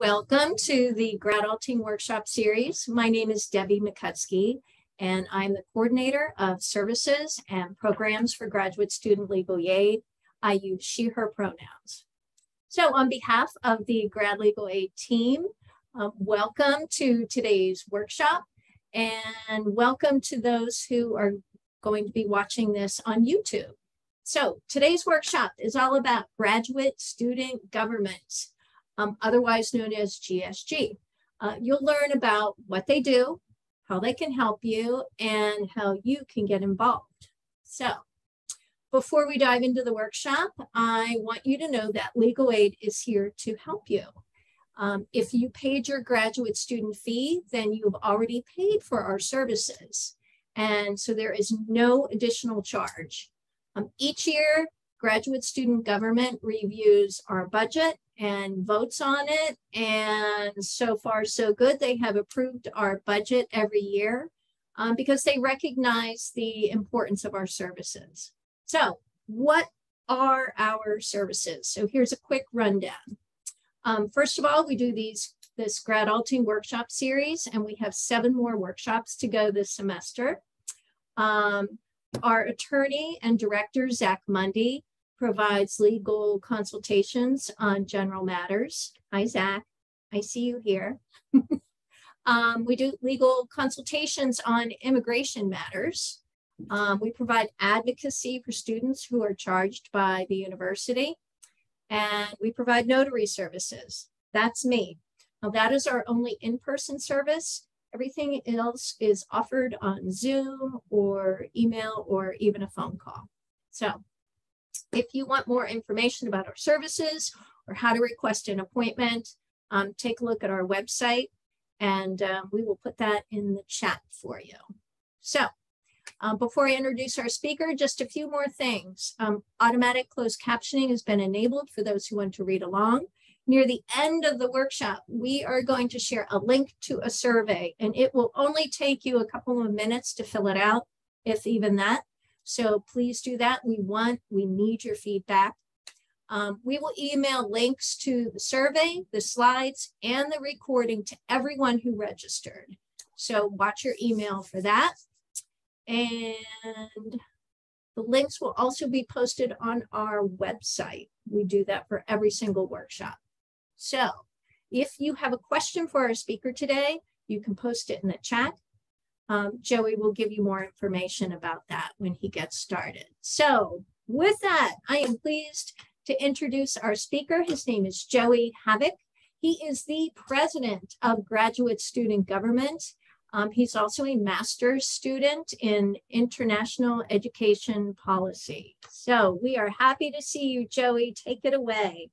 Welcome to the GRadulting workshop series. My name is Debbie McCutsky, and I'm the coordinator of services and programs for graduate student legal aid. I use she, her pronouns. So on behalf of the Grad Legal Aid team, welcome to today's workshop, and welcome to those who are going to be watching this on YouTube. So today's workshop is all about graduate student government, otherwise known as GSG. You'll learn about what they do, how they can help you, and how you can get involved. So before we dive into the workshop, I want you to know that Legal Aid is here to help you. If you paid your graduate student fee, then you've already paid for our services. And so there is no additional charge. Each year, graduate student government reviews our budget and votes on it. And so far, so good. They have approved our budget every year because they recognize the importance of our services. So what are our services? So here's a quick rundown. First of all, we do this GRadulting workshop series, and we have 7 more workshops to go this semester. Our attorney and director, Zach Mundy, provides legal consultations on general matters. Hi, Zach. I see you here. We do legal consultations on immigration matters. We provide advocacy for students who are charged by the university. And we provide notary services. That's me. Now, that is our only in-person service. Everything else is offered on Zoom or email or even a phone call. So if you want more information about our services or how to request an appointment, take a look at our website, and we will put that in the chat for you. So before I introduce our speaker, just a few more things. Automatic closed captioning has been enabled for those who want to read along. Near the end of the workshop, we are going to share a link to a survey, and it will only take you a couple of minutes to fill it out, if even that. So please do that. We need your feedback. We will email links to the survey, the slides, and the recording to everyone who registered. So watch your email for that. And the links will also be posted on our website. We do that for every single workshop. So if you have a question for our speaker today, you can post it in the chat. Joey will give you more information about that when he gets started. So with that, I am pleased to introduce our speaker. His name is Joey Haavik. He is the president of Graduate Student Government. He's also a master's student in international education policy. So we are happy to see you, Joey. Take it away.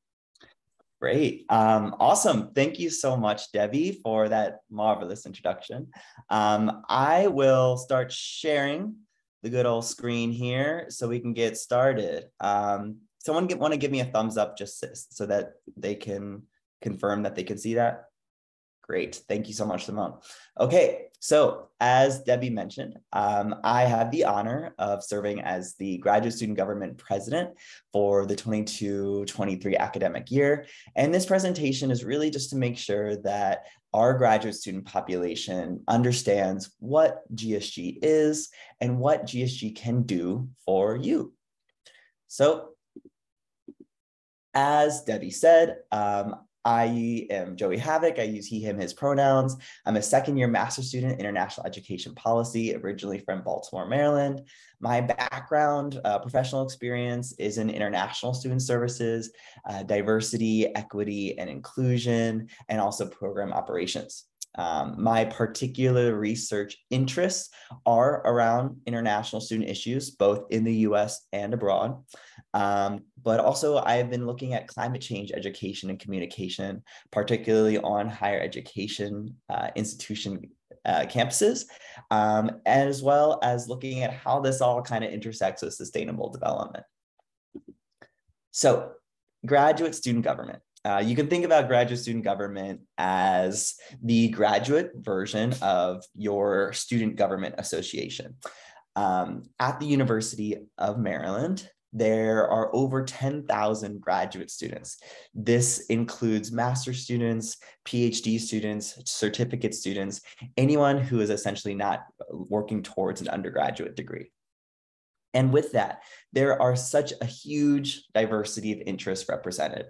Great. Awesome. Thank you so much, Debbie, for that marvelous introduction. I will start sharing the good old screen here so we can get started. Someone want to give me a thumbs up just so that they can confirm that they can see that? Great. Thank you so much, Simone. Okay, so as Debbie mentioned, I have the honor of serving as the Graduate Student Government President for the 22-23 academic year. And this presentation is really just to make sure that our graduate student population understands what GSG is and what GSG can do for you. So, as Debbie said, I am Joey Haavik. I use he, him, his pronouns. I'm a second-year master's student in international education policy, originally from Baltimore, Maryland. My background, professional experience is in international student services, diversity, equity, and inclusion, and also program operations. My particular research interests are around international student issues, both in the US and abroad. But also I've been looking at climate change education and communication, particularly on higher education institution campuses, as well as looking at how this all kind of intersects with sustainable development. So, graduate student government. You can think about graduate student government as the graduate version of your student government association. At the University of Maryland, there are over 10,000 graduate students. This includes master's students, PhD students, certificate students, anyone who is essentially not working towards an undergraduate degree. And with that, there are such a huge diversity of interests represented.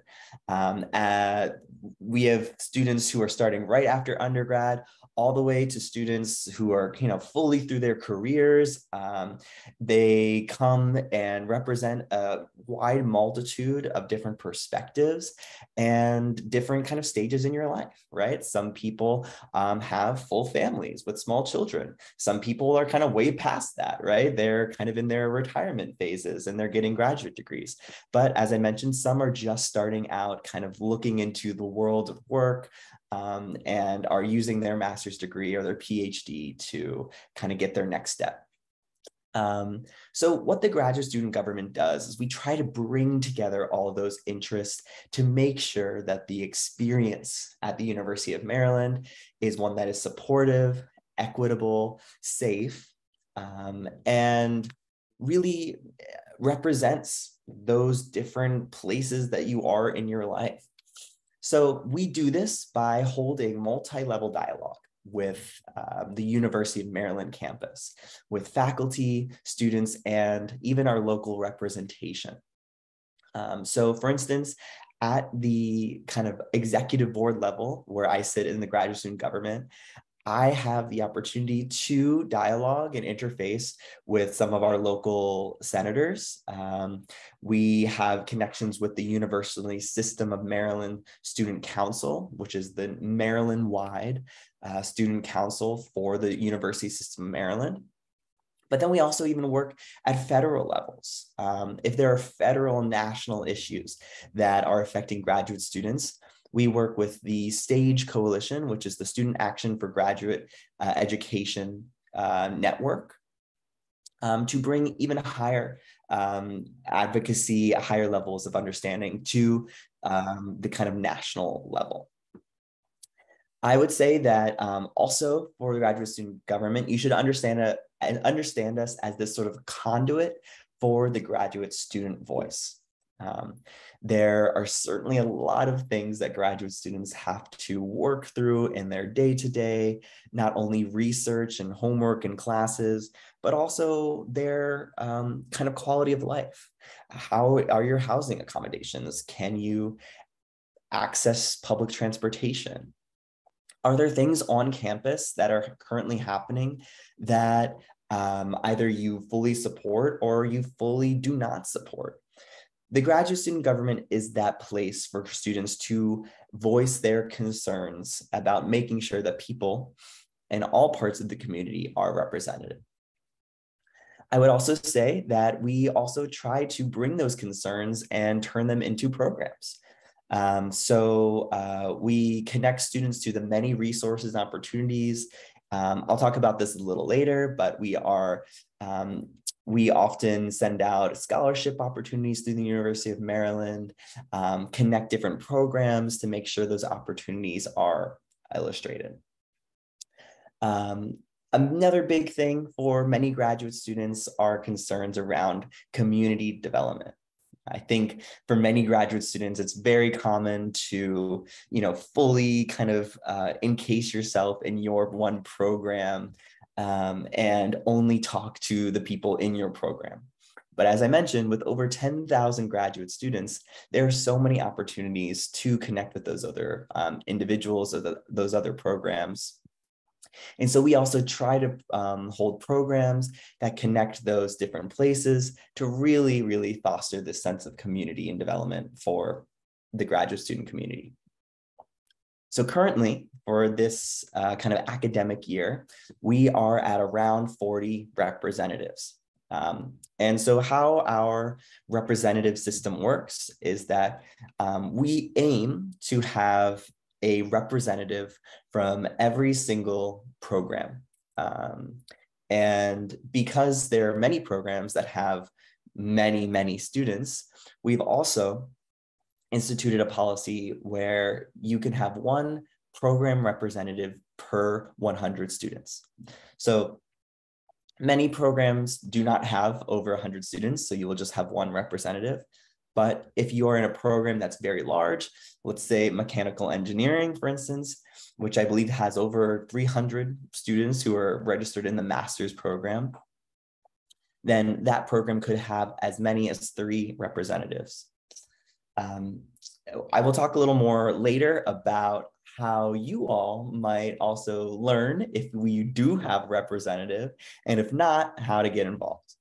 We have students who are starting right after undergrad, all the way to students who are, fully through their careers. They come and represent a wide multitude of different perspectives and different kind of stages in your life, right? Some people have full families with small children. Some people are kind of way past that, right? They're kind of in their retirement phases and they're getting graduate degrees. But as I mentioned, some are just starting out, kind of looking into the world of work, and are using their master's degree or their PhD to kind of get their next step. So what the graduate student government does is we try to bring together all of those interests to make sure that the experience at the University of Maryland is one that is supportive, equitable, safe, and really represents those different places that you are in your life. So we do this by holding multi-level dialogue with the University of Maryland campus, with faculty, students, and even our local representation. So for instance, at the kind of executive board level, where I sit in the graduate student government, I have the opportunity to dialogue and interface with some of our local senators. We have connections with the University System of Maryland Student Council, which is the Maryland-wide student council for the University System of Maryland. But then we also even work at federal levels. If there are federal national issues that are affecting graduate students, we work with the STAGE Coalition, which is the Student Action for Graduate Education network, to bring even higher advocacy, higher levels of understanding to the kind of national level. I would say that also for the graduate student government, you should understand us as this sort of conduit for the graduate student voice. There are certainly a lot of things that graduate students have to work through in their day-to-day, not only research and homework and classes, but also their kind of quality of life. How are your housing accommodations? Can you access public transportation? Are there things on campus that are currently happening that either you fully support or you fully do not support? The graduate student government is that place for students to voice their concerns about making sure that people in all parts of the community are represented. I would also say that we also try to bring those concerns and turn them into programs. We connect students to the many resources and opportunities. I'll talk about this a little later, but we often send out scholarship opportunities through the University of Maryland, connect different programs to make sure those opportunities are illustrated. Another big thing for many graduate students are concerns around community development. I think for many graduate students, it's very common to, fully kind of encase yourself in your one program and only talk to the people in your program. But as I mentioned, with over 10,000 graduate students, there are so many opportunities to connect with those other individuals or those other programs. And so we also try to hold programs that connect those different places to really, really foster this sense of community and development for the graduate student community. So currently, for this kind of academic year, we are at around 40 representatives. And so how our representative system works is that we aim to have a representative from every single program. And because there are many programs that have many, many students, we've also instituted a policy where you can have one program representative per 100 students. So Many programs do not have over 100 students, so you will just have one representative. But if you are in a program that's very large, let's say mechanical engineering, for instance, which I believe has over 300 students who are registered in the master's program, then that program could have as many as 3 representatives. I will talk a little more later about how you all might also learn if we do have representative, and if not, how to get involved.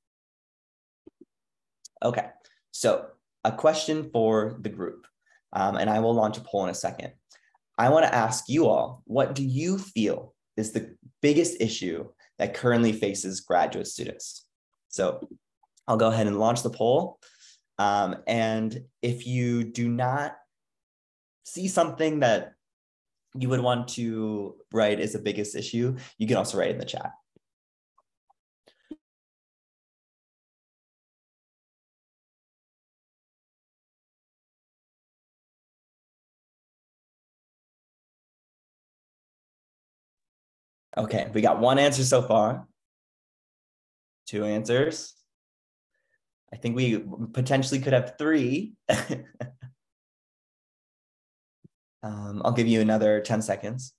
Okay, so a question for the group, and I will launch a poll in a second. I want to ask you all, what do you feel is the biggest issue that currently faces graduate students? So I'll go ahead and launch the poll. And if you do not see something that you would want to write is the biggest issue, you can also write in the chat. Okay, we got 1 answer so far. 2 answers. I think we potentially could have 3. I'll give you another 10 seconds.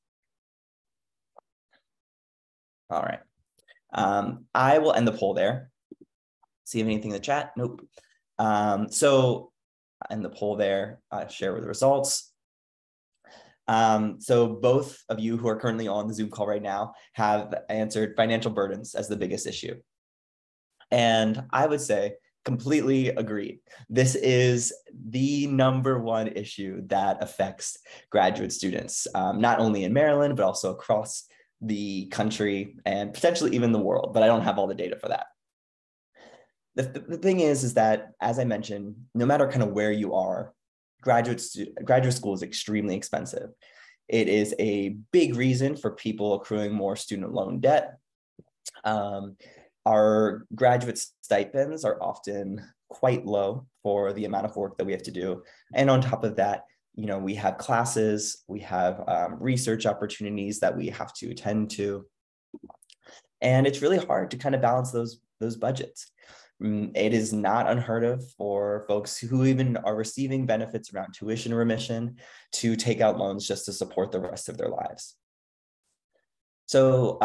All right. I will end the poll there. See if anything in the chat? Nope. So end the poll there, share with the results. So both of you who are currently on the Zoom call right now have answered financial burdens as the biggest issue. And I would say completely agreed. This is the #1 issue that affects graduate students, not only in Maryland, but also across the country and potentially even the world, but I don't have all the data for that. The thing is that, as I mentioned, no matter kind of where you are, graduate school is extremely expensive. It is a big reason for people accruing more student loan debt. Our graduate stipends are often quite low for the amount of work that we have to do. And on top of that, you know, we have classes, we have research opportunities that we have to attend to. And it's really hard to kind of balance those budgets. It is not unheard of for folks who even are receiving benefits around tuition remission to take out loans just to support the rest of their lives. So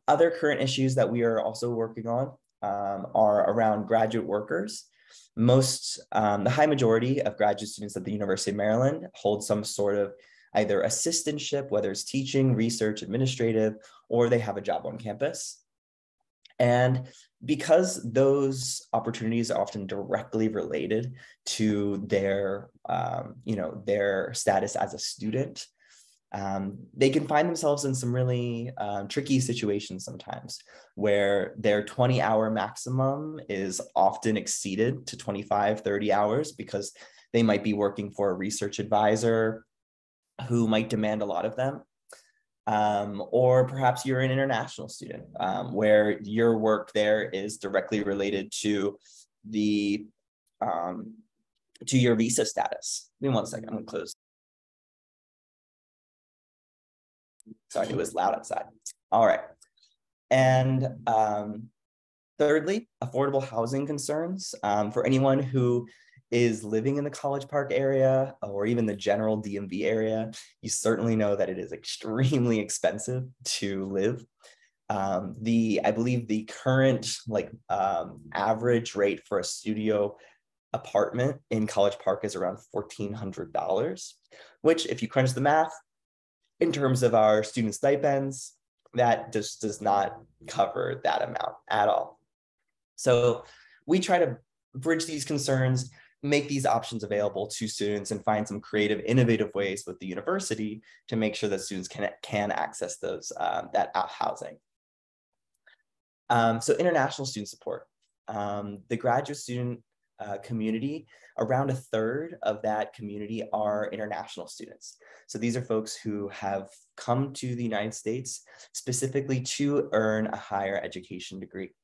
other current issues that we are also working on are around graduate workers. The high majority of graduate students at the University of Maryland hold some sort of either assistantship, whether it's teaching, research, administrative, or they have a job on campus. And because those opportunities are often directly related to their, their status as a student, they can find themselves in some really tricky situations sometimes, where their 20-hour maximum is often exceeded to 25, 30 hours because they might be working for a research advisor who might demand a lot of them. Or perhaps you're an international student where your work there is directly related to the to your visa status. Give me 1 second, I'm gonna close. Sorry, it was loud outside. All right. And thirdly, affordable housing concerns for anyone who is living in the College Park area or even the general DMV area. You certainly know that it is extremely expensive to live. I believe the current average rate for a studio apartment in College Park is around $1,400, which, if you crunch the math in terms of our student stipends, that just does not cover that amount at all. So we try to bridge these concerns, make these options available to students, and find some creative, innovative ways with the university to make sure that students can access those that housing. So international student support. The graduate student community, around 1/3 of that community are international students. So these are folks who have come to the United States specifically to earn a higher education degree.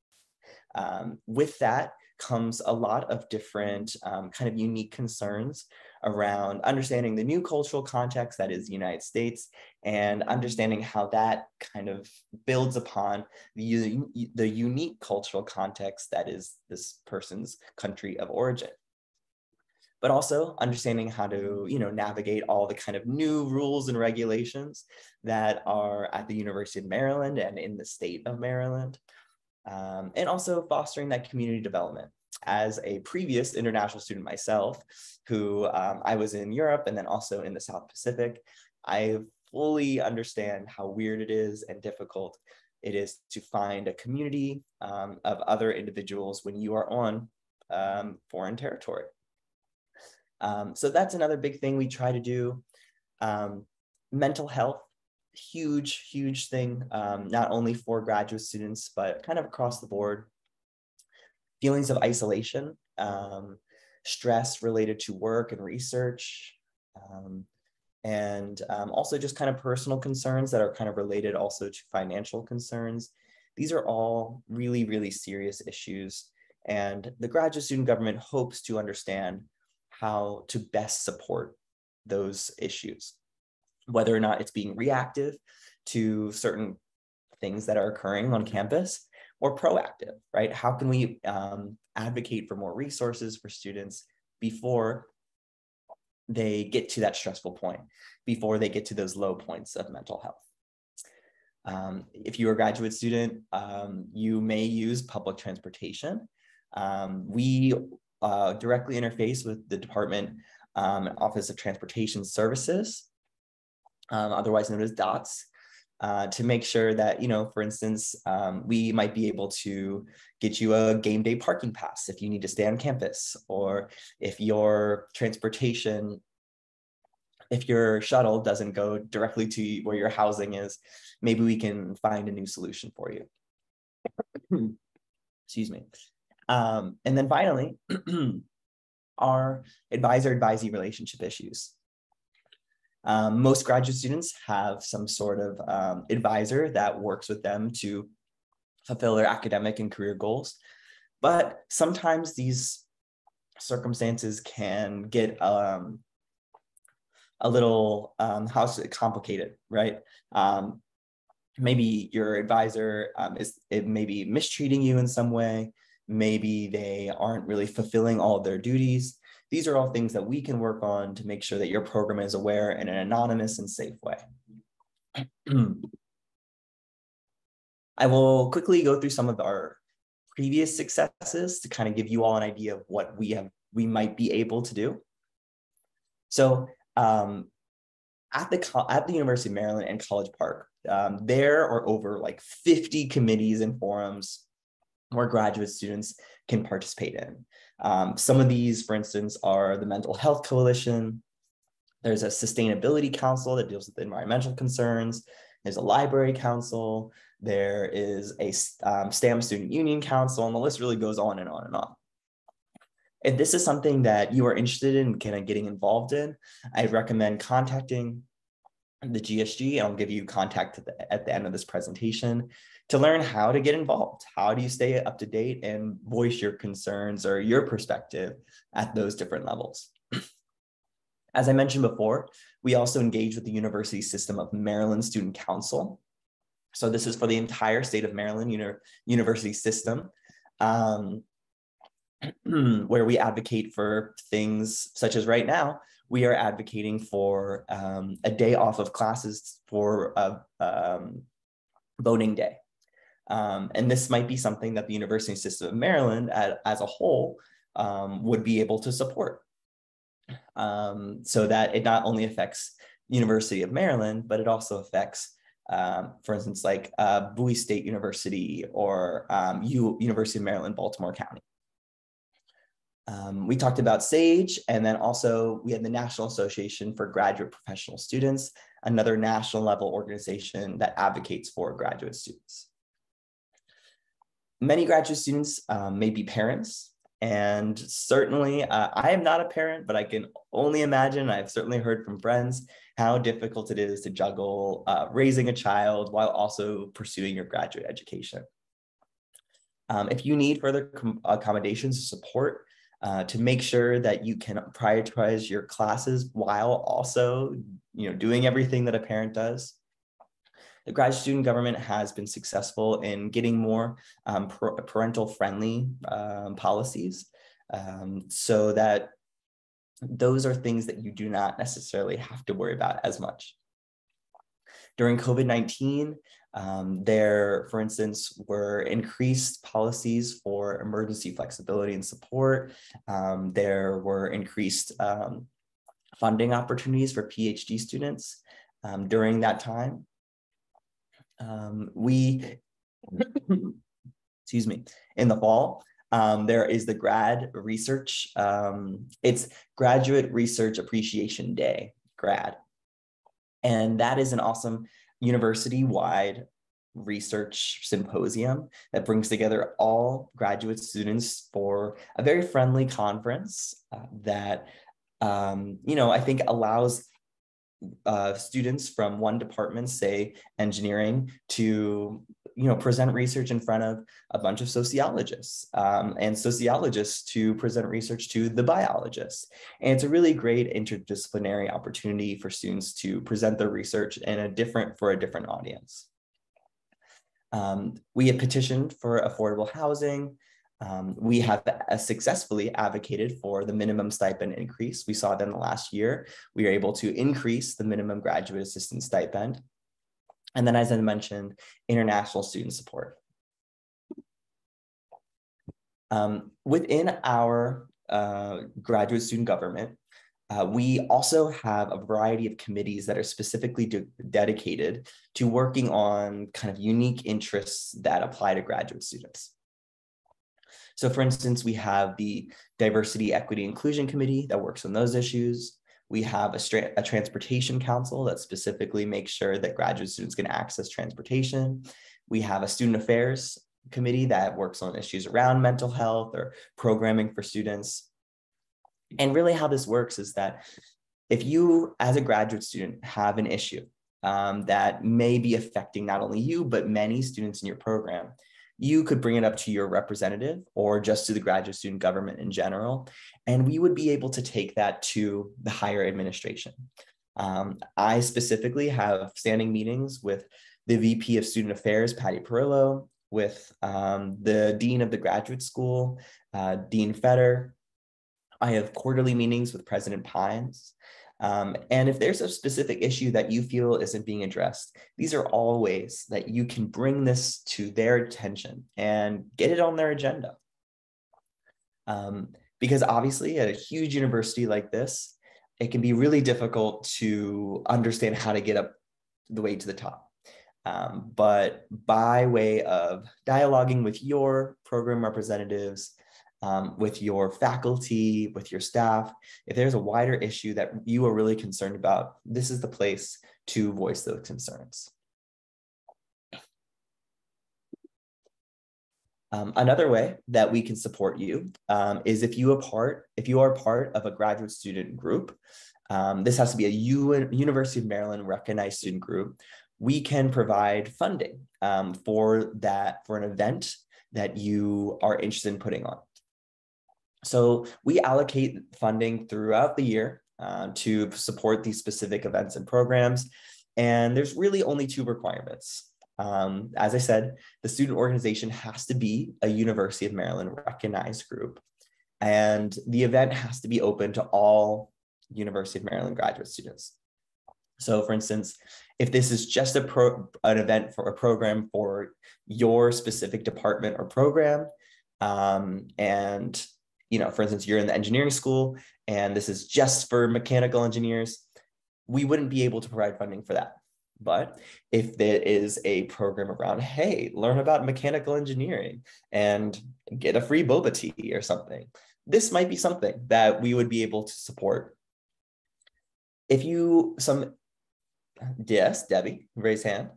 With that comes a lot of different kind of unique concerns around understanding the new cultural context that is the United States, and understanding how that kind of builds upon the unique cultural context that is this person's country of origin. But also understanding how to, navigate all the kind of new rules and regulations that are at the University of Maryland and in the state of Maryland. And also fostering that community development. As a previous international student myself, who I was in Europe and then also in the South Pacific, I fully understand how weird it is and difficult it is to find a community of other individuals when you are on foreign territory. So that's another big thing we try to do. Mental health, huge thing, not only for graduate students, but kind of across the board. Feelings of isolation, stress related to work and research, and also just kind of personal concerns that are kind of related also to financial concerns. These are all really serious issues, and the graduate student government hopes to understand how to best support those issues, whether or not it's being reactive to certain things that are occurring on campus, or proactive, right? How can we advocate for more resources for students before they get to that stressful point, before they get to those low points of mental health? If you're a graduate student, you may use public transportation. We directly interface with the Department Office of Transportation Services, otherwise known as DOTS, to make sure that, for instance, we might be able to get you a game day parking pass if you need to stay on campus, or if your transportation, if your shuttle doesn't go directly to where your housing is, maybe we can find a new solution for you. Excuse me. And then finally, our advisor-advisee relationship issues. Most graduate students have some sort of advisor that works with them to fulfill their academic and career goals. But sometimes these circumstances can get a little complicated, right? Maybe your advisor is maybe mistreating you in some way. Maybe they aren't really fulfilling all of their duties. These are all things that we can work on to make sure that your program is aware in an anonymous and safe way. I will quickly go through some of our previous successes to kind of give you all an idea of what we might be able to do. So at the University of Maryland and College Park, there are over like 50 committees and forums where graduate students can participate in. Some of these, for instance, are the Mental Health Coalition. There's a Sustainability Council that deals with environmental concerns. There's a Library Council. There is a STEM Student Union Council, and the list really goes on and on and on. If this is something that you are interested in kind of getting involved in, I recommend contacting the GSG, and I'll give you contact at the end of this presentation to learn how to get involved. How do you stay up to date and voice your concerns or your perspective at those different levels? As I mentioned before, we also engage with the University System of Maryland Student Council. So this is for the entire state of Maryland university system, where we advocate for things such as right now, we are advocating for a day off of classes for voting day. And this might be something that the University System of Maryland as a whole would be able to support. So that it not only affects University of Maryland, but it also affects, for instance, like Bowie State University or University of Maryland, Baltimore County. We talked about SAGE, and then also we had the National Association for Graduate Professional Students, another national level organization that advocates for graduate students. Many graduate students may be parents, and certainly I am not a parent, but I can only imagine, I've certainly heard from friends, how difficult it is to juggle raising a child while also pursuing your graduate education. If you need further accommodations or support to make sure that you can prioritize your classes while also, doing everything that a parent does, the graduate student government has been successful in getting more parental-friendly policies, so that those are things that you do not necessarily have to worry about as much. During COVID-19, there, for instance, were increased policies for emergency flexibility and support. There were increased funding opportunities for PhD students during that time. Excuse me, in the fall, there is the it's Graduate Research Appreciation Day, GRAD. And that is an awesome university-wide research symposium that brings together all graduate students for a very friendly conference that, I think allows students from one department, say engineering, to present research in front of a bunch of sociologists, and sociologists to present research to the biologists. And it's a really great interdisciplinary opportunity for students to present their research for a different audience. We have petitioned for affordable housing. We have successfully advocated for the minimum stipend increase. We saw that in the last year. We were able to increase the minimum graduate assistant stipend. And then, as I mentioned, international student support. Within our graduate student government, we also have a variety of committees that are specifically dedicated to working on kind of unique interests that apply to graduate students. So for instance, we have the Diversity, Equity, Inclusion Committee that works on those issues. We have a transportation council that specifically makes sure that graduate students can access transportation. We have a student affairs committee that works on issues around mental health or programming for students. And really how this works is that if you, as a graduate student, have an issue that may be affecting not only you, but many students in your program, you could bring it up to your representative or just to the graduate student government in general, and we would be able to take that to the higher administration. I specifically have standing meetings with the VP of Student Affairs, Patty Perillo, with the Dean of the Graduate School, Dean Fetter. I have quarterly meetings with President Pines. And if there's a specific issue that you feel isn't being addressed, these are all ways that you can bring this to their attention and get it on their agenda. Because obviously at a huge university like this, it can be really difficult to understand how to get up the way to the top. But by way of dialoguing with your program representatives, with your faculty, with your staff, if there's a wider issue that you are really concerned about, this is the place to voice those concerns. Another way that we can support you is if you are part of a graduate student group. This has to be a University of Maryland recognized student group. We can provide funding for an event that you are interested in putting on. So we allocate funding throughout the year to support these specific events and programs. And there's really only two requirements. As I said, the student organization has to be a University of Maryland recognized group. And the event has to be open to all University of Maryland graduate students. So for instance, if this is just an event for a program for your specific department or program, and for instance, you're in the engineering school and this is just for mechanical engineers, we wouldn't be able to provide funding for that. But if there is a program around, hey, learn about mechanical engineering and get a free boba tea or something, this might be something that we would be able to support. Yes, Debbie, raise hand.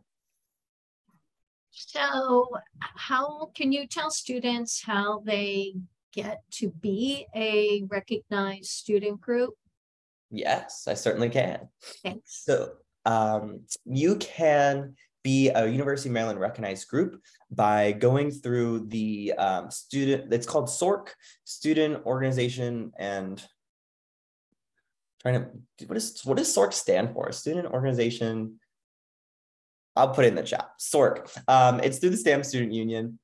So how can you tell students how they get to be a recognized student group? Yes, I certainly can. Thanks. So you can be a University of Maryland recognized group by going through the it's called SORC, Student Organization and what does SORC stand for? Student Organization. I'll put it in the chat. SORC. It's through the STEM Student Union.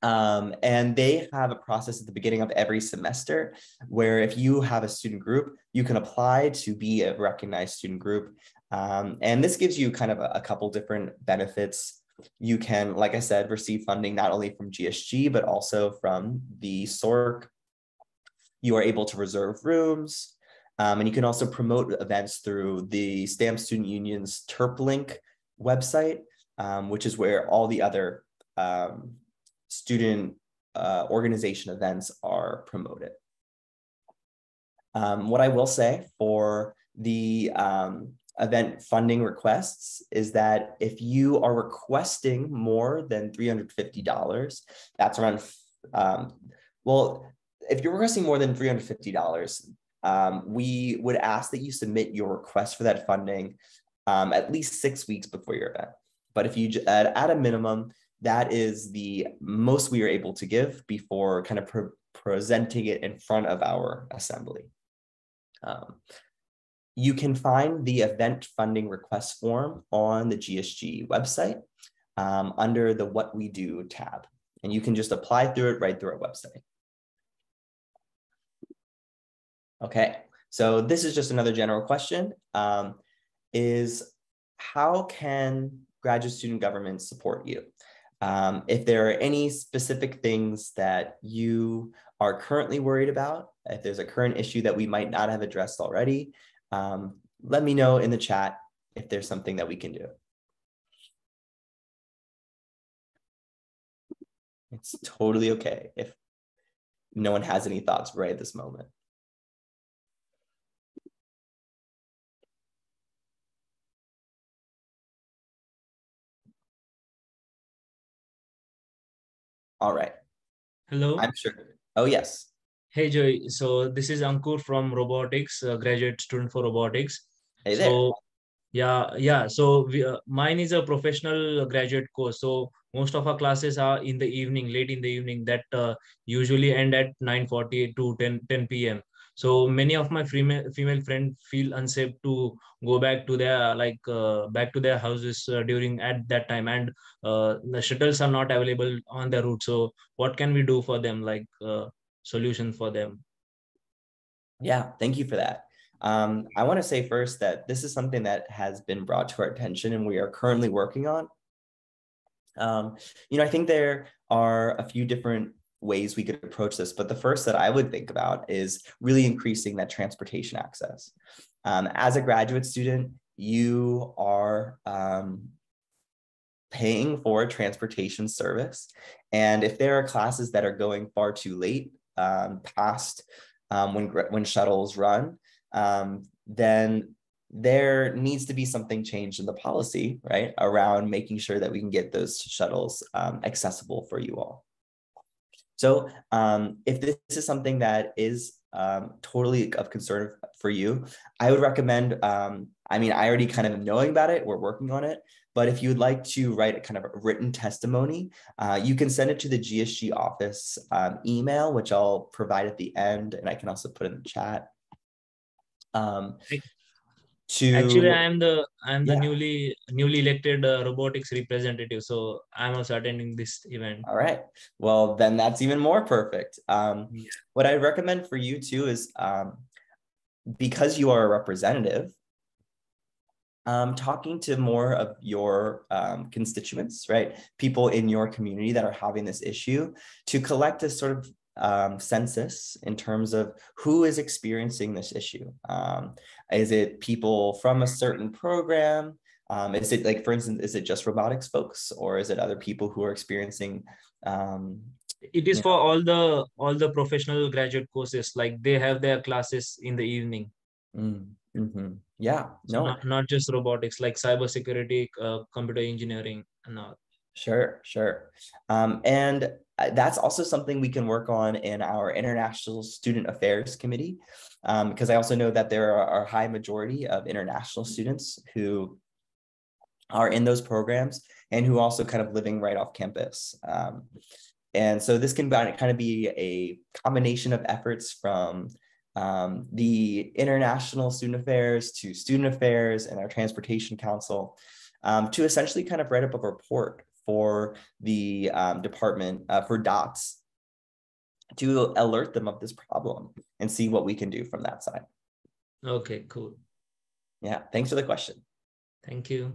And they have a process at the beginning of every semester where if you have a student group, you can apply to be a recognized student group. And this gives you kind of a couple different benefits. You can, like I said, receive funding not only from GSG, but also from the SORC. You are able to reserve rooms. And you can also promote events through the STEM Student Union's TERP link website, which is where all the other student organization events are promoted. What I will say for the event funding requests is that if you are requesting more than $350, that's around, well, if you're requesting more than $350, we would ask that you submit your request for that funding at least 6 weeks before your event. But if you at a minimum, that is the most we are able to give before kind of presenting it in front of our assembly. You can find the event funding request form on the GSG website under the What We Do tab. And you can just apply through it right through our website. Okay, so this is just another general question, is how can graduate student government support you? If there are any specific things that you are currently worried about, if there's a current issue that we might not have addressed already, let me know in the chat if there's something that we can do. It's totally okay if no one has any thoughts right at this moment. All right. Hello. I'm sure. Oh, yes. Hey, Joey. So this is Ankur from robotics, graduate student for robotics. Hey there. So yeah. So mine is a professional graduate course. So most of our classes are in the evening, late in the evening, that usually end at 9:40 to 10 p.m. So many of my female friends feel unsafe to go back to their houses during at that time, and the shuttles are not available on the route. So what can we do for them, solution for them? Yeah, thank you for that. I want to say first that this is something that has been brought to our attention and we are currently working on. I think there are a few different ways we could approach this, but the first that I would think about is really increasing that transportation access. As a graduate student, you are paying for a transportation service. And if there are classes that are going far too late past when shuttles run, then there needs to be something changed in the policy, right, around making sure that we can get those shuttles accessible for you all. So if this is something that is totally of concern for you, I would recommend, I already kind of knowing about it, we're working on it, but if you would like to write a kind of a written testimony, you can send it to the GSG office email, which I'll provide at the end, and I can also put in the chat. Actually, I'm the newly elected robotics representative, so I'm also attending this event. All right, well then that's even more perfect. What I recommend for you too is because you are a representative, talking to more of your constituents, right? People in your community that are having this issue, to collect a sort of census in terms of who is experiencing this issue. Is it people from a certain program? Is it, like, for instance, is it just robotics folks, or is it other people who are experiencing? It is for all the professional graduate courses, like they have their classes in the evening. Mm-hmm. Yeah, so not just robotics, like cybersecurity, computer engineering, and all. Sure. And that's also something we can work on in our International Student Affairs Committee, because I also know that there are a high majority of international students who are in those programs and who are also kind of living right off campus. And so this can kind of be a combination of efforts from the International Student Affairs to Student Affairs and our Transportation Council to essentially kind of write up a report for the department for DOTS to alert them of this problem and see what we can do from that side. Okay, cool. Yeah, thanks for the question. Thank you.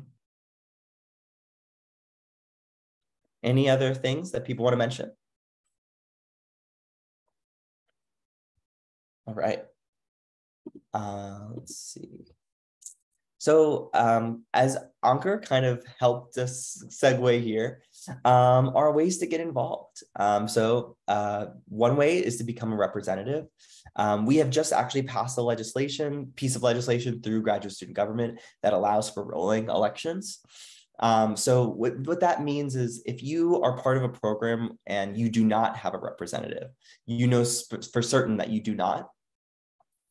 Any other things that people want to mention? All right. Let's see. So as Ankur kind of helped us segue here, are ways to get involved. One way is to become a representative. We have just actually passed a piece of legislation through graduate student government that allows for rolling elections. So what that means is if you are part of a program and you do not have a representative, you know for certain that you do not,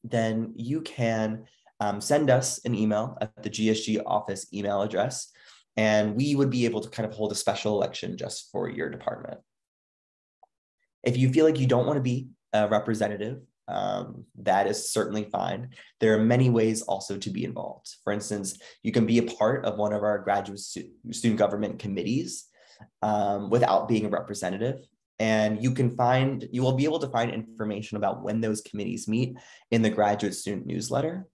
then you can send us an email at the GSG office email address, and we would be able to kind of hold a special election just for your department. If you feel like you don't want to be a representative, that is certainly fine. There are many ways also to be involved. For instance, you can be a part of one of our graduate student government committees without being a representative. And you will be able to find information about when those committees meet in the graduate student newsletter.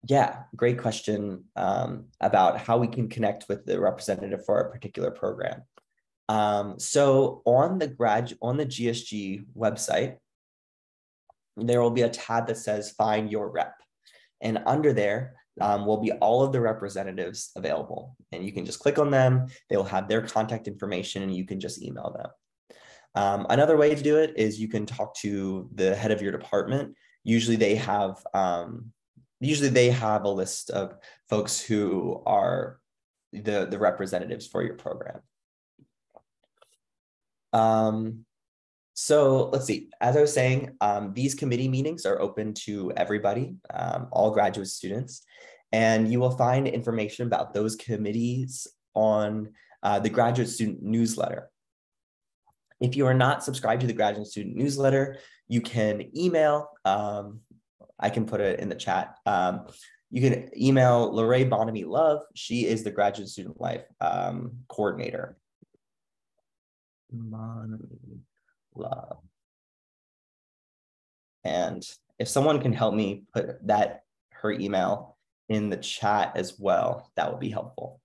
Yeah, great question about how we can connect with the representative for a particular program. So on the GSG website, there will be a tab that says Find Your Rep. And under there will be all of the representatives available. And you can just click on them. They will have their contact information and you can just email them. Another way to do it is you can talk to the head of your department. Usually they have a list of folks who are the representatives for your program. So let's see, as I was saying, these committee meetings are open to everybody, all graduate students, and you will find information about those committees on the graduate student newsletter. If you are not subscribed to the graduate student newsletter, you can email, I can put it in the chat. You can email Lorraine Bonamy Love. She is the graduate student life coordinator. Love. And if someone can help me put her email in the chat as well, that would be helpful.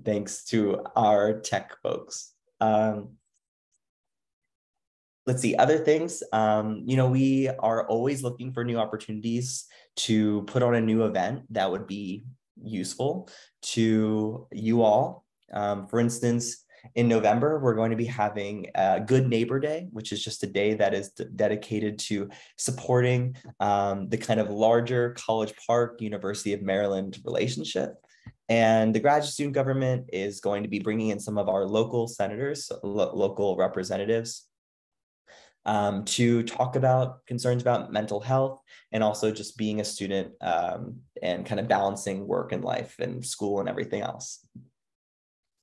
Thanks to our tech folks. Let's see, other things. We are always looking for new opportunities to put on a new event that would be useful to you all. For instance, in November, we're going to be having a Good Neighbor Day, which is just a day that is dedicated to supporting the kind of larger College Park, University of Maryland relationship. And the graduate student government is going to be bringing in some of our local senators, local representatives, to talk about concerns about mental health and also just being a student and kind of balancing work and life and school and everything else.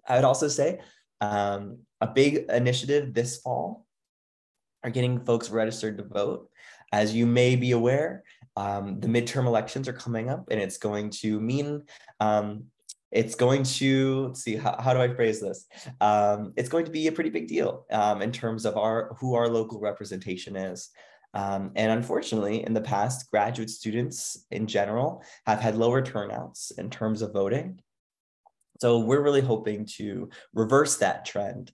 I would also say a big initiative this fall are getting folks registered to vote. As you may be aware, the midterm elections are coming up, and it's going to mean, let's see, how do I phrase this? It's going to be a pretty big deal in terms of who our local representation is. And unfortunately, in the past, graduate students in general have had lower turnouts in terms of voting. So we're really hoping to reverse that trend,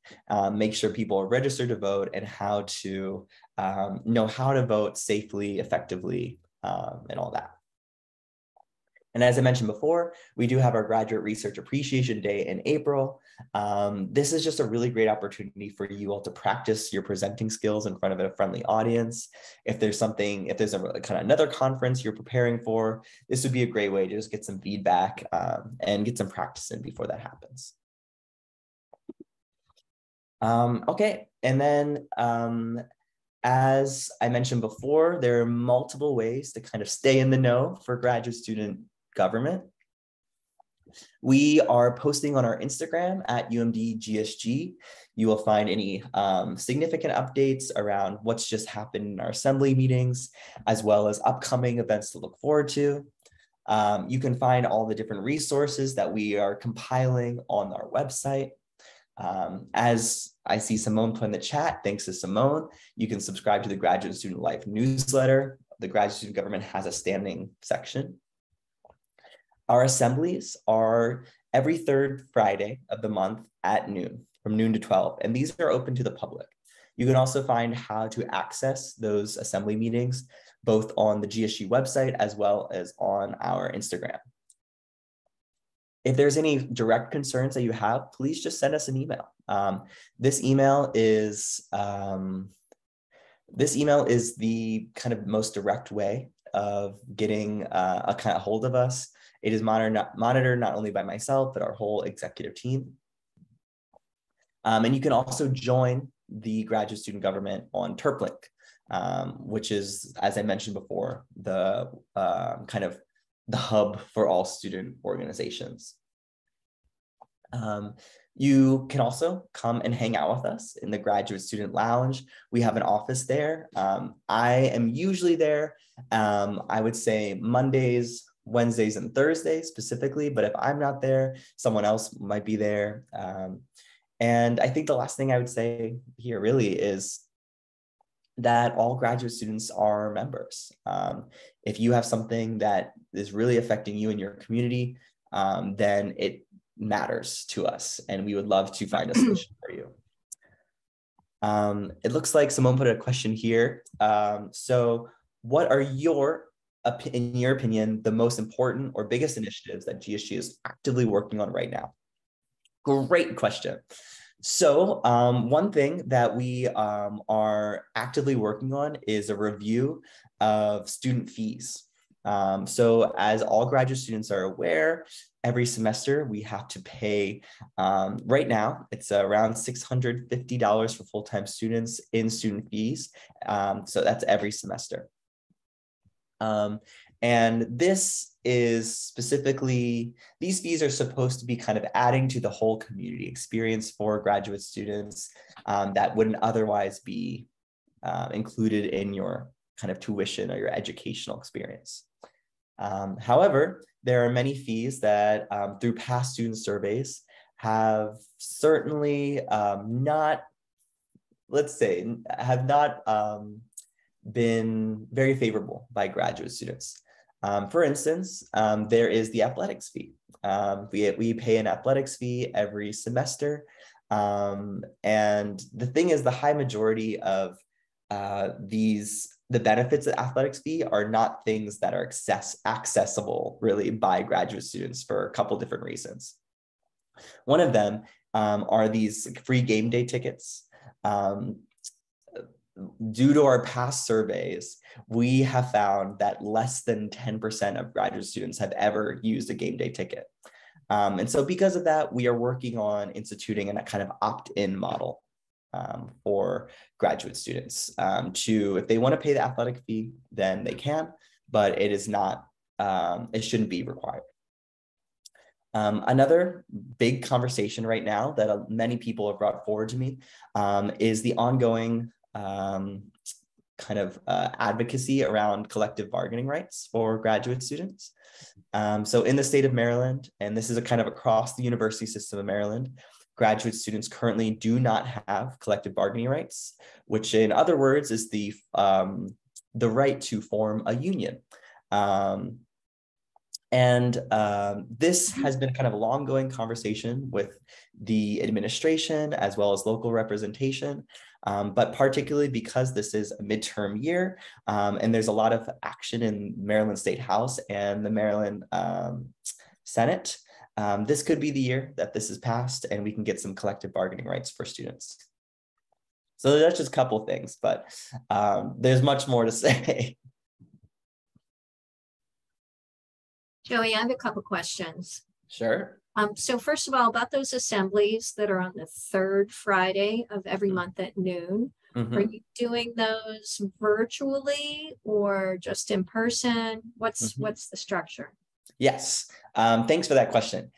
make sure people are registered to vote and how to know how to vote safely, effectively, and all that. And as I mentioned before, we do have our Graduate Research Appreciation Day in April. This is just a really great opportunity for you all to practice your presenting skills in front of a friendly audience. If there's another conference you're preparing for, this would be a great way to just get some feedback and get some practice in before that happens. Okay, and then As I mentioned before, there are multiple ways to kind of stay in the know for graduate student government. We are posting on our Instagram at UMD GSG. You will find any significant updates around what's just happened in our assembly meetings, as well as upcoming events to look forward to. You can find all the different resources that we are compiling on our website. As I see Simone put in the chat, thanks to Simone, you can subscribe to the Graduate Student Life newsletter. The Graduate Student Government has a standing section. Our assemblies are every third Friday of the month at noon, from noon to 12, and these are open to the public. You can also find how to access those assembly meetings, both on the GSG website as well as on our Instagram. If there's any direct concerns that you have, please just send us an email. This email is the kind of most direct way of getting a kind of hold of us. It is monitored not only by myself, but our whole executive team. And you can also join the Graduate Student Government on TerpLink, which is, as I mentioned before, the kind of the hub for all student organizations. You can also come and hang out with us in the Graduate Student Lounge. We have an office there. I am usually there, I would say Mondays, Wednesdays, and Thursdays specifically, but if I'm not there, someone else might be there. And I think the last thing I would say here really is that all graduate students are members. If you have something that is really affecting you and your community, then it matters to us, and we would love to find a solution for you. It looks like someone put a question here. So what are in your opinion, the most important or biggest initiatives that GSG is actively working on right now? Great question. So one thing that we are actively working on is a review of student fees. So as all graduate students are aware, every semester we have to pay, right now, it's around $650 for full-time students in student fees. So that's every semester. And this is specifically, these fees are supposed to be kind of adding to the whole community experience for graduate students that wouldn't otherwise be included in your kind of tuition or your educational experience. However, there are many fees that through past student surveys have certainly not, let's say, have not been very favorable by graduate students. For instance, there is the athletics fee. We pay an athletics fee every semester. And the thing is, the high majority of the benefits of athletics fee are not things that are accessible really by graduate students for a couple different reasons. One of them are these free game day tickets. Due to our past surveys, we have found that less than 10% of graduate students have ever used a game day ticket. And so because of that, we are working on instituting a kind of opt-in model for graduate students if they want to pay the athletic fee, then they can, but it is not, it shouldn't be required. Another big conversation right now that many people have brought forward to me is the ongoing kind of advocacy around collective bargaining rights for graduate students. So in the state of Maryland, and this is a kind of across the university system of Maryland, graduate students currently do not have collective bargaining rights, which in other words is the right to form a union. This has been kind of a long-going conversation with the administration as well as local representation, but particularly because this is a midterm year and there's a lot of action in Maryland State House and the Maryland Senate, this could be the year that this is passed and we can get some collective bargaining rights for students. So that's just a couple of things, but there's much more to say. Joey, I have a couple questions. Sure. So first of all, about those assemblies that are on the third Friday of every month at noon, Mhm. Are you doing those virtually or just in person? What's the structure? Yes. Thanks for that question.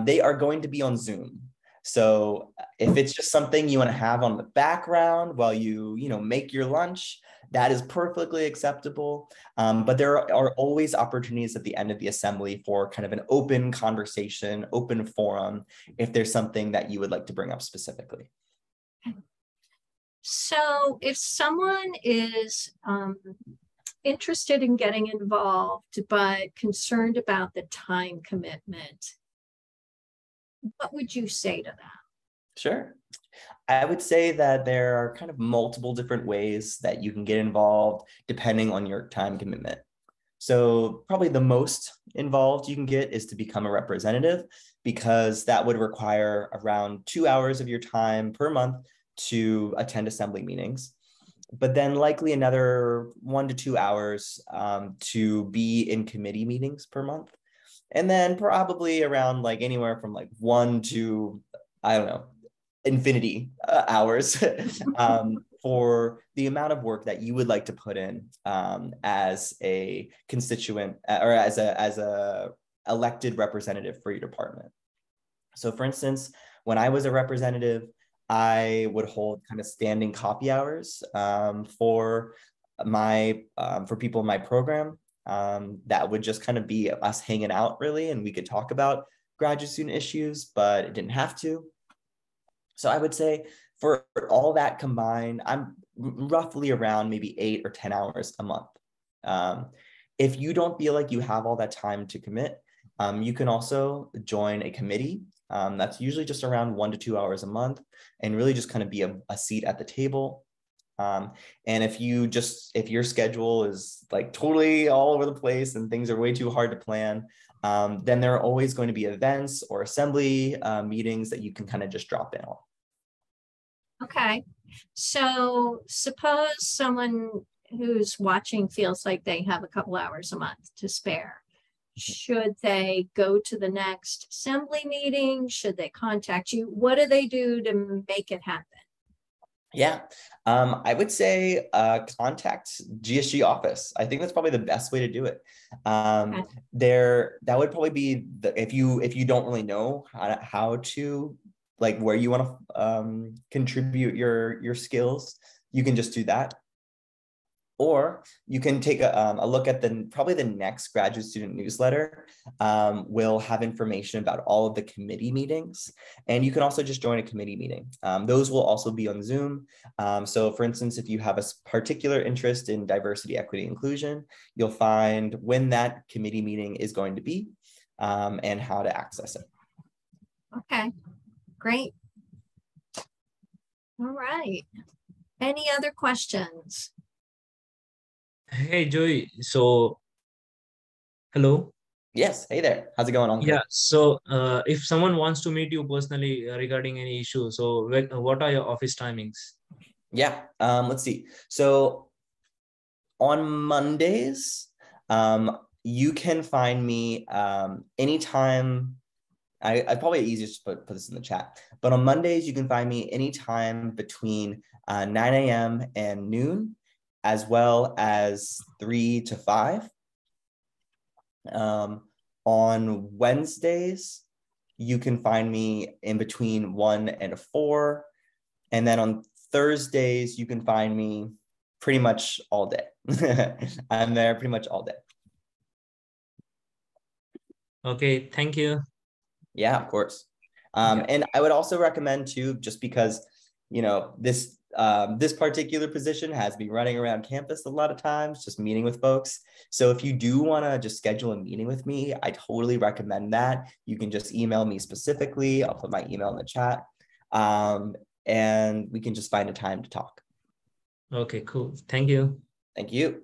They are going to be on Zoom. So if it's just something you want to have on the background while you make your lunch, that is perfectly acceptable. But there are always opportunities at the end of the assembly for kind of an open conversation, open forum, if there's something that you would like to bring up specifically. So if someone is interested in getting involved, but concerned about the time commitment, what would you say to that? Sure. I would say that there are kind of multiple different ways that you can get involved depending on your time commitment. So probably the most involved you can get is to become a representative, because that would require around 2 hours of your time per month to attend assembly meetings, but then likely another 1 to 2 hours to be in committee meetings per month. And then probably around like anywhere from like 1 to, I don't know, infinity hours for the amount of work that you would like to put in as a constituent or as a elected representative for your department. So for instance, when I was a representative, I would hold kind of standing copy hours for people in my program. That would just kind of be us hanging out really, and we could talk about graduate student issues, but it didn't have to. So I would say for all that combined, I'm roughly around maybe 8 or 10 hours a month. If you don't feel like you have all that time to commit, you can also join a committee. That's usually just around 1 to 2 hours a month, and really just kind of be a seat at the table. And if your schedule is like totally all over the place and things are way too hard to plan, then there are always going to be events or assembly meetings that you can kind of just drop in on. Okay. So suppose someone who's watching feels like they have a couple hours a month to spare. Should they go to the next assembly meeting? Should they contact you? What do they do to make it happen? Yeah, I would say contact GSG office. I think that's probably the best way to do it. Okay. That would probably be if you don't really know how to, like, where you want to contribute your skills, you can just do that. Or you can take a look at probably the next graduate student newsletter. Will have information about all of the committee meetings, and you can also just join a committee meeting. Those will also be on Zoom. So for instance, if you have a particular interest in diversity, equity, inclusion, you'll find when that committee meeting is going to be and how to access it. Okay, great. All right. Any other questions? Hey, Joey. So, hello. Yes. Hey there. How's it going on? Yeah. So, if someone wants to meet you personally regarding any issue, so what are your office timings? Yeah. Let's see. So on Mondays, you can find me anytime. I probably easiest to put this in the chat, but on Mondays, you can find me anytime between 9 a.m. and noon, as well as 3 to 5. On Wednesdays, you can find me in between 1 and 4. And then on Thursdays, you can find me pretty much all day. I'm there pretty much all day. Okay, thank you. Yeah, of course. And I would also recommend too, just because, this particular position has me running around campus a lot of times, just meeting with folks. So if you do want to just schedule a meeting with me, I totally recommend that. You can just email me specifically. I'll put my email in the chat. And we can just find a time to talk. Okay, cool. Thank you. Thank you.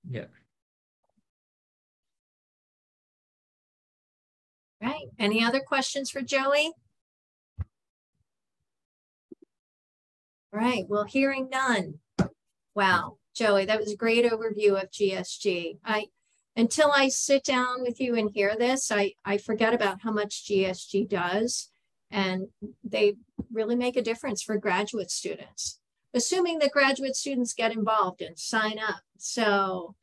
Yeah. Right. Any other questions for Joey? All right. Well, hearing none. Wow, Joey, that was a great overview of GSG. Until I sit down with you and hear this, I forget about how much GSG does, and they really make a difference for graduate students. assuming that graduate students get involved and sign up. So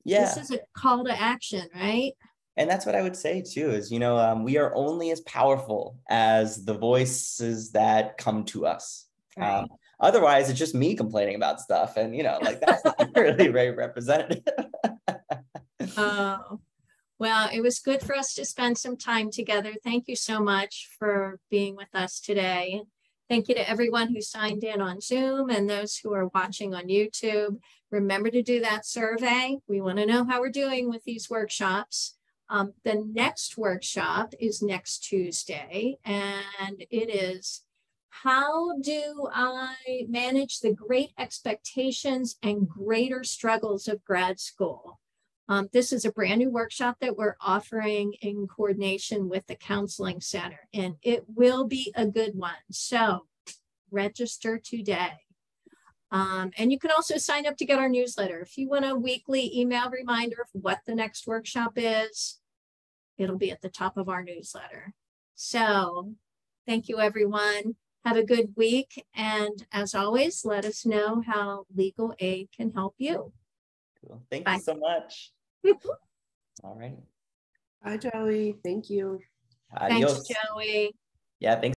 yeah, this is a call to action, right? And that's what I would say too, is, you know, we are only as powerful as the voices that come to us. Right. Otherwise, it's just me complaining about stuff. And, you know, like that's not really very representative. Oh, well, it was good for us to spend some time together. Thank you so much for being with us today. Thank you to everyone who signed in on Zoom and those who are watching on YouTube. Remember to do that survey. We want to know how we're doing with these workshops. The next workshop is next Tuesday, and it is how do I manage the great expectations and greater struggles of grad school? This is a brand new workshop that we're offering in coordination with the Counseling Center, and it will be a good one. So register today. And you can also sign up to get our newsletter. If you want a weekly email reminder of what the next workshop is, it'll be at the top of our newsletter. So thank you, everyone. Have a good week. And as always, let us know how legal aid can help you. Cool. Thank Bye. you so much. All right. Bye, Joey. Thank you. Adios. Thanks, Joey. Yeah, thanks.